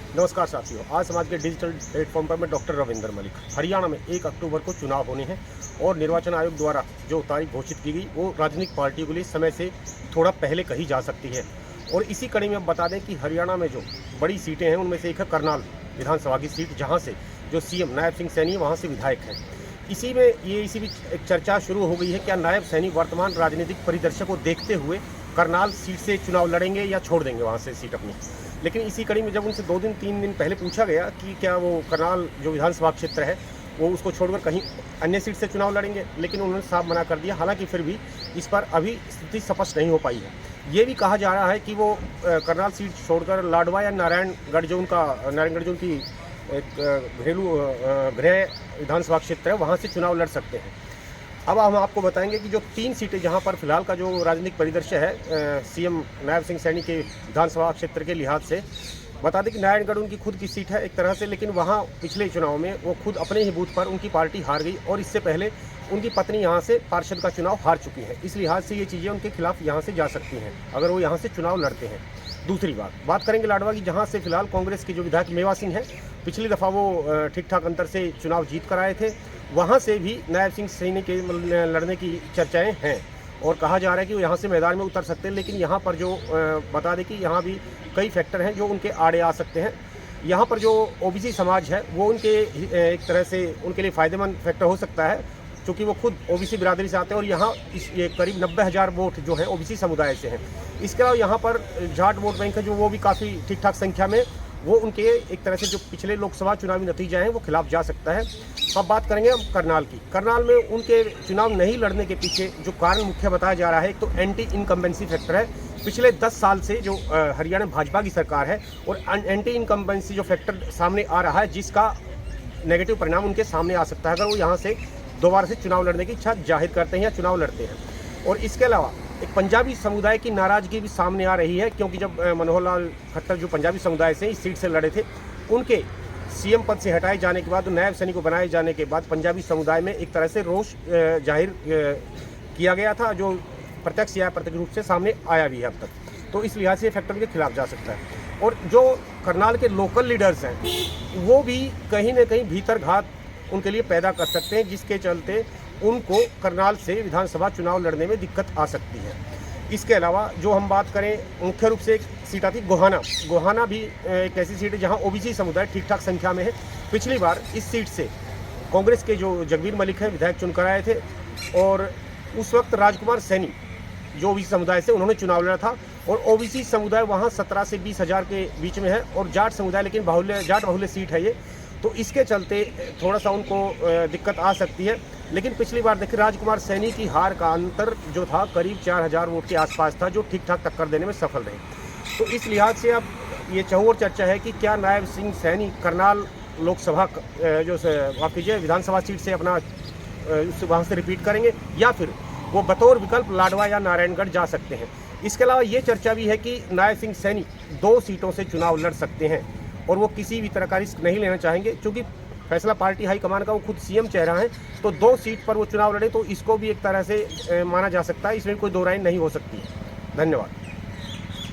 नमस्कार साथियों, आज समाज के डिजिटल प्लेटफॉर्म पर मैं डॉक्टर रविंदर मलिक। हरियाणा में 1 अक्टूबर को चुनाव होने हैं और निर्वाचन आयोग द्वारा जो तारीख घोषित की गई वो राजनीतिक पार्टियों के लिए समय से थोड़ा पहले कही जा सकती है। और इसी कड़ी में बता दें कि हरियाणा में जो बड़ी सीटें हैं उनमें से एक है करनाल विधानसभा की सीट, जहाँ से जो सीएम नायब सिंह सैनी वहाँ से विधायक हैं। इसी बीच एक चर्चा शुरू हो गई है, क्या नायब सैनी वर्तमान राजनीतिक परिदृश्य को देखते हुए करनाल सीट से चुनाव लड़ेंगे या छोड़ देंगे वहाँ से सीट अपनी। लेकिन इसी कड़ी में जब उनसे 2-3 दिन पहले पूछा गया कि क्या वो करनाल जो विधानसभा क्षेत्र है वो उसको छोड़कर कहीं अन्य सीट से चुनाव लड़ेंगे, लेकिन उन्होंने साफ मना कर दिया। हालांकि फिर भी इस पर अभी स्थिति स्पष्ट नहीं हो पाई है। ये भी कहा जा रहा है कि वो करनाल सीट छोड़कर लाडवा या नारायणगढ़ जो उनकी एक घरेलू गृह विधानसभा क्षेत्र है वहाँ से चुनाव लड़ सकते हैं। अब हम आपको बताएंगे कि जो 3 सीटें जहां पर फिलहाल का जो राजनीतिक परिदृश्य है सीएम नायब सिंह सैनी के विधानसभा क्षेत्र के लिहाज से, बता दें कि नारायणगढ़ उनकी खुद की सीट है एक तरह से, लेकिन वहां पिछले चुनाव में वो खुद अपने ही बूथ पर उनकी पार्टी हार गई और इससे पहले उनकी पत्नी यहां से पार्षद का चुनाव हार चुकी है। इस लिहाज से ये चीज़ें उनके खिलाफ यहाँ से जा सकती हैं अगर वो यहाँ से चुनाव लड़ते हैं। दूसरी बात करेंगे लाडवा की, जहाँ से फिलहाल कांग्रेस के जो विधायक मेवा सिंह हैं पिछली दफ़ा वो ठीक ठाक अंतर से चुनाव जीत कर आए थे, वहाँ से भी नायब सिंह सैनी के लड़ने की चर्चाएं हैं और कहा जा रहा है कि वो यहाँ से मैदान में उतर सकते हैं। लेकिन यहाँ पर जो बता दें कि यहाँ भी कई फैक्टर हैं जो उनके आड़े आ सकते हैं। यहाँ पर जो ओबीसी समाज है वो उनके एक तरह से उनके लिए फ़ायदेमंद फैक्टर हो सकता है, क्योंकि वो खुद ओबीसी बिरादरी से आते हैं और यहाँ ये करीब 90,000 वोट जो है ओबीसी समुदाय से हैं। इसके अलावा यहाँ पर जाट वोट बैंक है जो वो भी काफ़ी ठीक ठाक संख्या में, वो उनके एक तरह से जो पिछले लोकसभा चुनावी नतीजे हैं वो खिलाफ जा सकता है। अब बात करेंगे हम करनाल की। करनाल में उनके चुनाव नहीं लड़ने के पीछे जो कारण मुख्य बताया जा रहा है, एक तो एंटी इनकम्बेंसी फैक्टर है। पिछले 10 साल से जो हरियाणा भाजपा की सरकार है और एंटी इनकम्बेंसी जो फैक्टर सामने आ रहा है, जिसका नेगेटिव परिणाम उनके सामने आ सकता है अगर वो यहाँ से दोबारा से चुनाव लड़ने की इच्छा जाहिर करते हैं या चुनाव लड़ते हैं। और इसके अलावा एक पंजाबी समुदाय की नाराज़गी भी सामने आ रही है, क्योंकि जब मनोहर लाल खट्टर जो पंजाबी समुदाय से इस सीट से लड़े थे, उनके सीएम पद से हटाए जाने के बाद, नायब सैनी को बनाए जाने के बाद पंजाबी समुदाय में एक तरह से रोष जाहिर किया गया था, जो प्रत्यक्ष या अप्रत्यक्ष रूप से सामने आया भी है अब तक। तो इस लिहाज से फैक्टर के खिलाफ जा सकता है। और जो करनाल के लोकल लीडर्स हैं वो भी कहीं ना कहीं भीतर घात उनके लिए पैदा कर सकते हैं, जिसके चलते उनको करनाल से विधानसभा चुनाव लड़ने में दिक्कत आ सकती है। इसके अलावा जो हम बात करें, मुख्य रूप से एक सीट आती है गोहाना भी एक ऐसी सीट है जहां ओबीसी समुदाय ठीक ठाक संख्या में है। पिछली बार इस सीट से कांग्रेस के जो जगबीर मलिक हैं विधायक चुनकर आए थे और उस वक्त राजकुमार सैनी जो ओबीसी समुदाय से उन्होंने चुनाव लड़ा था। और ओबीसी समुदाय वहाँ 17 से 20 हज़ार के बीच में है और जाट समुदाय लेकिन जाट बाहुल्य सीट है ये, तो इसके चलते थोड़ा सा उनको दिक्कत आ सकती है। लेकिन पिछली बार देखिए राजकुमार सैनी की हार का अंतर जो था करीब 4,000 वोट के आसपास था, जो ठीक ठाक टक्कर देने में सफल रहे। तो इस लिहाज से अब ये चहुओर चर्चा है कि क्या नायब सिंह सैनी करनाल लोकसभा जो माफ कीजिए विधानसभा सीट से अपना वहाँ से रिपीट करेंगे या फिर वो बतौर विकल्प लाडवा या नारायणगढ़ जा सकते हैं। इसके अलावा ये चर्चा भी है कि नायब सिंह सैनी 2 सीटों से चुनाव लड़ सकते हैं और वो किसी भी तरह का रिस्क नहीं लेना चाहेंगे, क्योंकि फैसला पार्टी हाईकमान का वो खुद सीएम चेह रहा है। तो 2 सीट पर वो चुनाव लड़े तो इसको भी एक तरह से माना जा सकता है, इसमें कोई दो राय नहीं हो सकती। धन्यवाद।